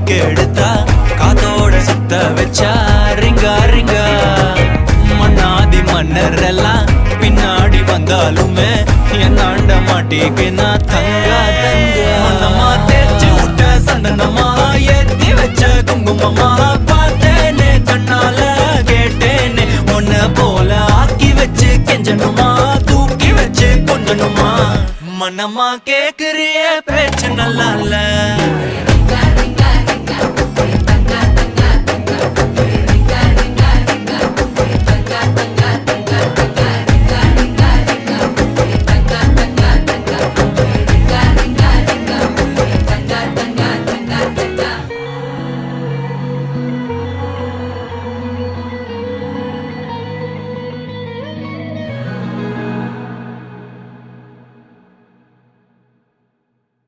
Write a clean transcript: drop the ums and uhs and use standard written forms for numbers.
கெடுத்தா காத்தோட சுத்த வச்சா ரிங்கா ரிங்கா மன்னாதி மன்னர் எல்லாம் பின்னாடி வந்தாலுமே என்னாண்ட மாட்டிக்கினா தங்கா தங்கா மன்னமா தேய்ச்சி விட்ட சந்தனமா ஏத்தி வச்ச குங்குமமா பார்த்தேனே கண்ணால கேட்டேனே உன்ன போல ஆக்கி வச்சு கெஞ்சணுமா தூக்கி வச்சு கொஞ்சணுமா மனமா கேக்குறிய பேச்சு நல்லா இல்ல